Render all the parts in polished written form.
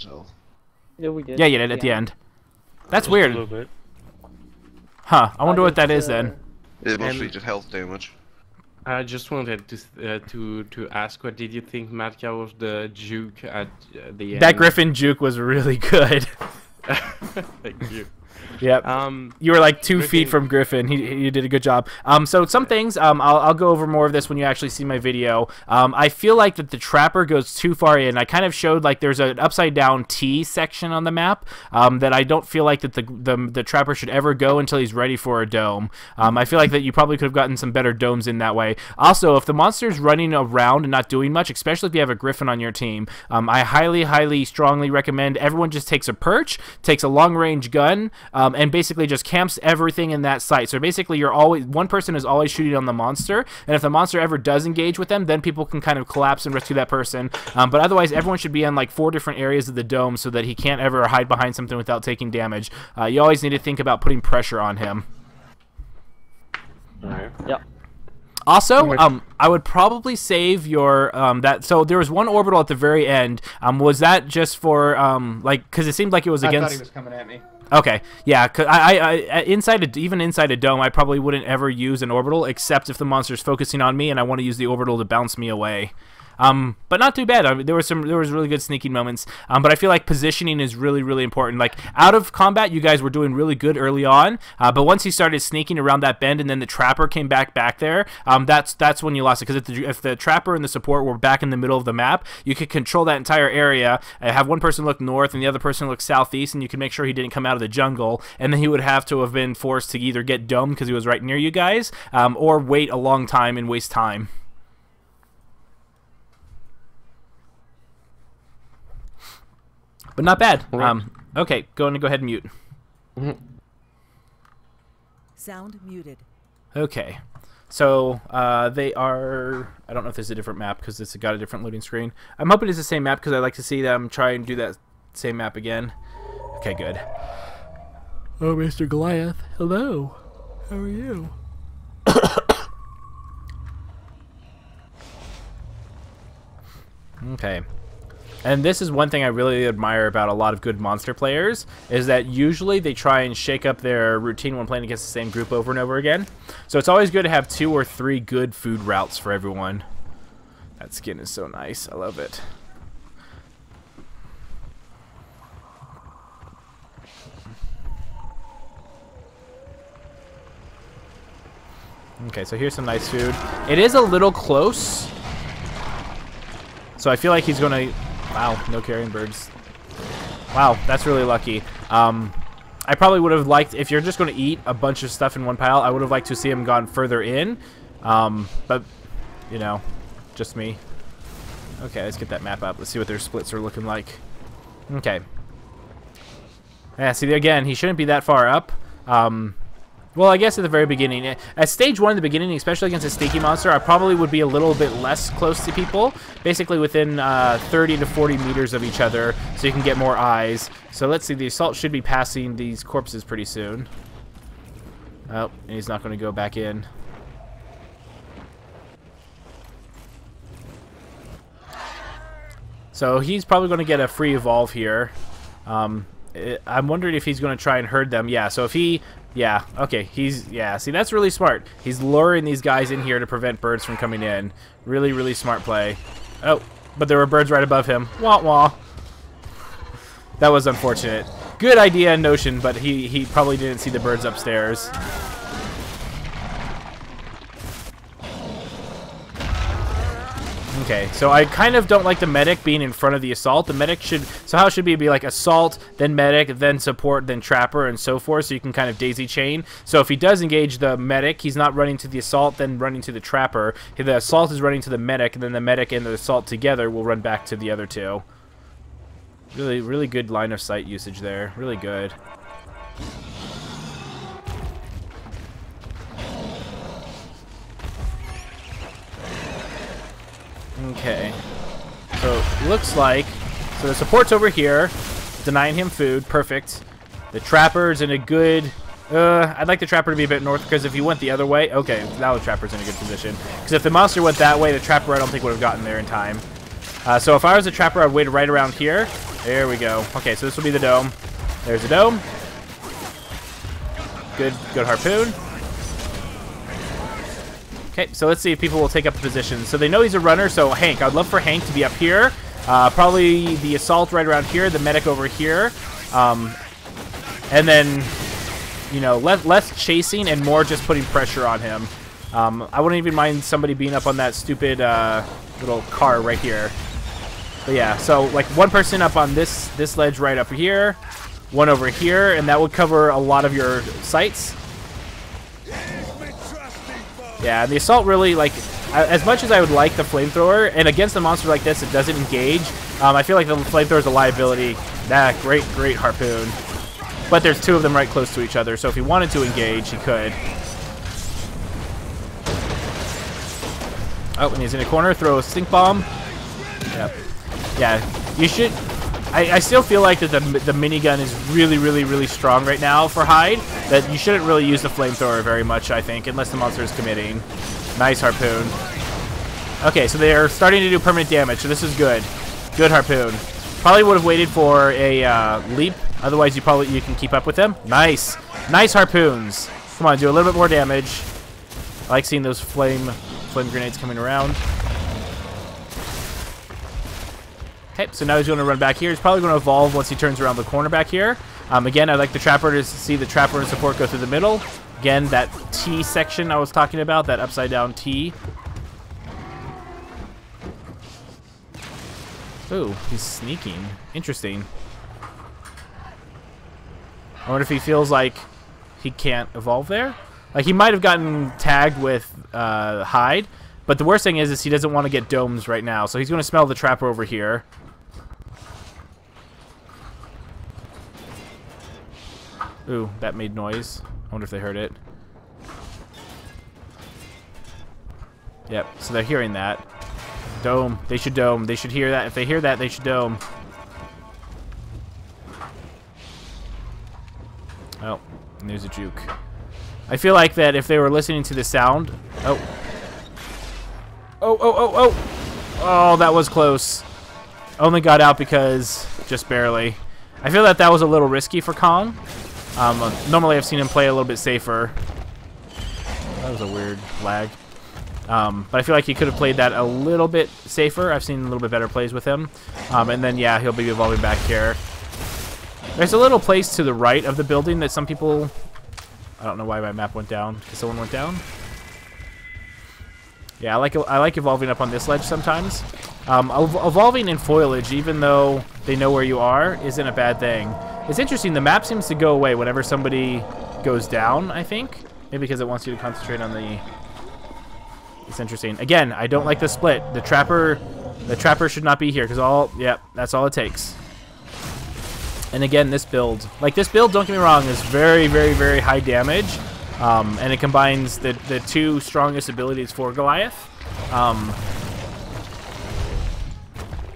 his health. Yeah, we did. Yeah, you did at the end. That's weird. A little bit. Huh? I wonder what that is then. It's mostly just health damage. I just wanted to ask, what did you think, MaddCow, of the juke at the end? That Griffin juke was really good. Thank you. Yep. You were like 2 feet from Griffin. He did a good job. So some things, I'll go over more of this when you actually see my video. I feel like that the trapper goes too far in. I kind of showed like there's an upside down T section on the map that I don't feel like that the trapper should ever go until he's ready for a dome. I feel like that you probably could have gotten some better domes in that way. Also, if the monster's running around and not doing much, especially if you have a Griffin on your team, I highly, strongly recommend everyone just takes a perch, takes a long-range gun, and basically just camps everything in that site. So basically, one person is always shooting on the monster, and if the monster ever does engage with them, then people can kind of collapse and rescue that person. But otherwise, everyone should be in like 4 different areas of the dome so that he can't ever hide behind something without taking damage. You always need to think about putting pressure on him. Alright. Yep. Also, I would probably save your So there was one orbital at the very end. Was that just for because it seemed like it was against? I thought he was coming at me. Okay, yeah, cause even inside a dome, I probably wouldn't ever use an orbital except if the monster's focusing on me and I want to use the orbital to bounce me away. But not too bad. I mean, there was really good sneaking moments. But I feel like positioning is really important. Like out of combat, you guys were doing really good early on. But once he started sneaking around that bend, and then the trapper came back there, that's when you lost it. Because if the trapper and the support were back in the middle of the map, you could control that entire area. Have one person look north and the other person look southeast, and you could make sure he didn't come out of the jungle. And then he would have to have been forced to either get domed because he was right near you guys, or wait a long time and waste time. But not bad. Okay, go ahead and mute. Sound muted. Okay, so they are. I don't know if there's a different map because it's got a different loading screen. I'm hoping it's the same map because I like to see them try and do that same map again. Okay, good. Oh, Mr. Goliath, hello. How are you? Okay. And this is one thing I really admire about a lot of good monster players, is that usually they try and shake up their routine when playing against the same group over and over again. So it's always good to have 2 or 3 good food routes for everyone. That skin is so nice. I love it. Okay, so here's some nice food. It is a little close. So I feel like he's going to... Wow, no carrion birds. Wow, that's really lucky. I probably would have liked, if you're just going to eat a bunch of stuff in one pile, I would have liked to see him gone further in. But, you know, just me. Okay, let's get that map up. Let's see what their splits are looking like. Okay. Yeah, see, again, he shouldn't be that far up. Well, I guess at the very beginning. At stage 1 in the beginning, especially against a sneaky monster, I probably would be a little bit less close to people. Basically within 30 to 40 meters of each other, so you can get more eyes. So let's see, the assault should be passing these corpses pretty soon. Oh, and he's not going to go back in. So he's probably going to get a free evolve here. I'm wondering if he's going to try and herd them. Yeah, so if he... Yeah, okay, yeah, see, that's really smart. He's luring these guys in here to prevent birds from coming in. Really smart play. Oh, but there were birds right above him. Wah wah. That was unfortunate. Good idea and notion, but he probably didn't see the birds upstairs. Okay, so I kind of don't like the medic being in front of the assault. The medic should... So how it should be like assault, then medic, then support, then trapper, and so forth, so you can kind of daisy chain. So if he does engage the medic, he's not running to the assault, then running to the trapper. The assault is running to the medic, and then the medic and the assault together will run back to the other 2. Really good line of sight usage there. Really good. Okay, so looks like, so the support's over here, denying him food, perfect. The trapper's in a good, I'd like the trapper to be a bit north, because if he went the other way, okay, now the trapper's in a good position. Because if the monster went that way, the trapper I don't think would have gotten there in time. So if I was a trapper, I'd wait right around here, There we go. Okay, so this will be the dome. There's the dome. Good harpoon. Okay, so let's see if people will take up a position. So they know he's a runner, so Hank, I'd love for Hank to be up here. Probably the assault right around here, the medic over here. And then, you know, less chasing and more just putting pressure on him. I wouldn't even mind somebody being up on that stupid little car right here. But yeah, so like one person up on this ledge right up here, one over here, and that would cover a lot of your sights. Yeah, and the assault really, like, as much as I would like the flamethrower, and against a monster like this, it doesn't engage. I feel like the flamethrower is a liability. Great harpoon. But there's two of them right close to each other, so if he wanted to engage, he could. Oh, and he's in a corner. Throw a stink bomb. Yep. Yeah, you should. I still feel like that the minigun is really strong right now for Hyde. That you shouldn't really use the flamethrower very much, I think, unless the monster is committing. Nice harpoon. Okay, so they are starting to do permanent damage, so this is good. Good harpoon. Probably would have waited for a leap. Otherwise, you can keep up with them. Nice harpoons. Come on, do a little bit more damage. I like seeing those flame grenades coming around. Okay, so now he's going to run back here. He's probably going to evolve once he turns around the corner back here. Again, I'd like the trapper to see the trapper and support go through the middle. Again, that T section I was talking about, that upside down T. Ooh, he's sneaking. Interesting. I wonder if he feels like he can't evolve there. Like, he might have gotten tagged with Hyde, but the worst thing is he doesn't want to get domes right now, so he's going to smell the trapper over here. Ooh, that made noise. I wonder if they heard it. Yep, so they're hearing that. Dome. They should dome. They should hear that. If they hear that, they should dome. Oh, and there's a juke. I feel like that if they were listening to the sound... Oh. Oh, that was close. Only got out because... just barely. I feel that that was a little risky for Kong. Normally I've seen him play a little bit safer. That was a weird lag. But I feel like he could have played that a little bit safer. I've seen a little bit better plays with him. And then, yeah, he'll be evolving back here. There's a little place to the right of the building that some people... I don't know why my map went down. Because someone went down? Yeah, I like evolving up on this ledge sometimes. Evolving in foliage, even though they know where you are, isn't a bad thing. It's interesting, the map seems to go away whenever somebody goes down, I think. Maybe because it wants you to concentrate on the... It's interesting. Again, I don't like the split. The trapper should not be here because that's all it takes. And again, this build, don't get me wrong, is very high damage, and it combines the two strongest abilities for Goliath.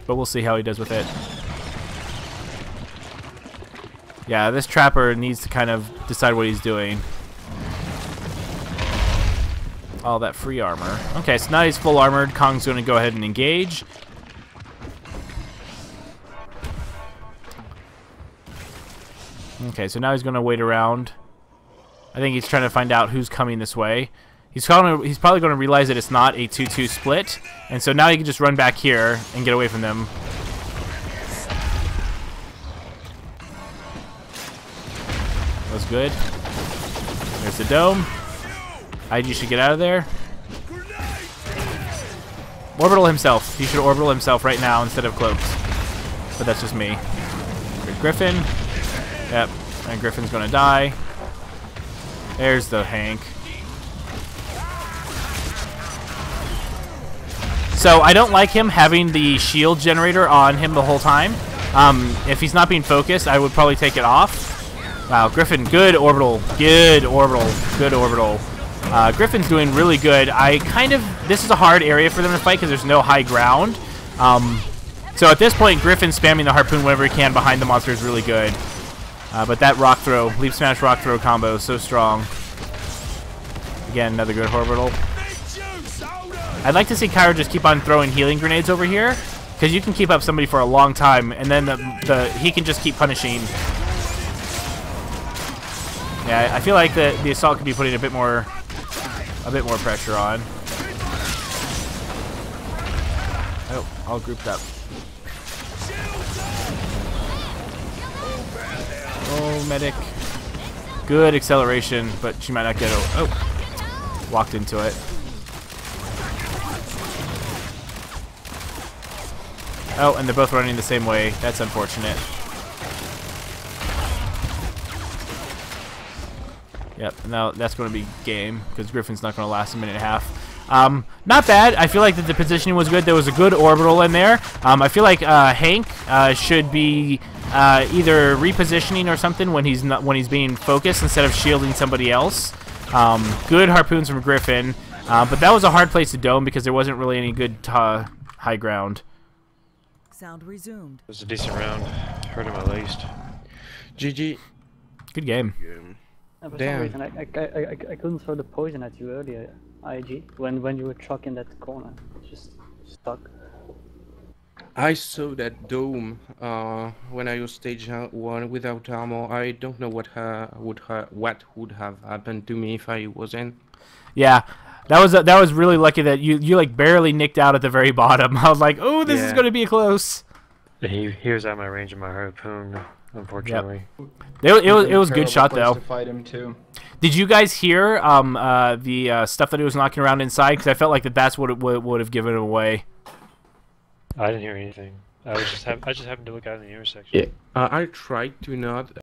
But we'll see how he does with it. Yeah, this trapper needs to kind of decide what he's doing. All that free armor. Okay, so now he's full armored. Kong's going to go ahead and engage. Okay, so now he's going to wait around. I think he's trying to find out who's coming this way. He's probably going to realize that it's not a 2-2 split, and so now he can just run back here and get away from them. That was good. There's the dome. IG should get out of there. Orbital himself. He should orbital himself right now instead of cloaked. But that's just me. Good Griffin. Yep. And Griffin's going to die. There's the Hank. So I don't like him having the shield generator on him the whole time. If he's not being focused, I would probably take it off. Wow, Griffin, good orbital. Good orbital. Good orbital. Griffin's doing really good. This is a hard area for them to fight because there's no high ground. So at this point, Griffin spamming the harpoon whenever he can behind the monster is really good. But that rock throw, leap smash rock throw combo is so strong. Again, another good orbital. I'd like to see Kyra just keep on throwing healing grenades over here. because you can keep up somebody for a long time, and then he can just keep punishing. Yeah, I feel like the assault could be putting a bit more pressure on. Oh, all grouped up. Oh, medic. Good acceleration, but she might not get it. Oh, walked into it. Oh, and they're both running the same way. That's unfortunate. Yep, now that's going to be game, because Griffin's not going to last a minute and a half. Not bad. I feel like that the positioning was good. There was a good orbital in there. I feel like Hank should be either repositioning or something when he's being focused instead of shielding somebody else. Good harpoons from Griffin, but that was a hard place to dome because there wasn't really any good high ground. Sound resumed. It was a decent round. Hurt him at least. GG. Good game. For some Damn. reason, I couldn't throw the poison at you earlier, IG, when you were truck in that corner. It's just stuck. I saw that dome when I was stage 1 without armor. I don't know what would have happened to me if I was in. Yeah, that was really lucky that you like barely nicked out at the very bottom. I was like, oh, this is going to be close. He was out of my range of my harpoon, unfortunately. Yep. It was a good shot though. To fight him too. Did you guys hear the stuff that he was knocking around inside? Because I felt like that's what it would have given him away. I didn't hear anything. I just happened to look out in the intersection. Yeah. I tried to not.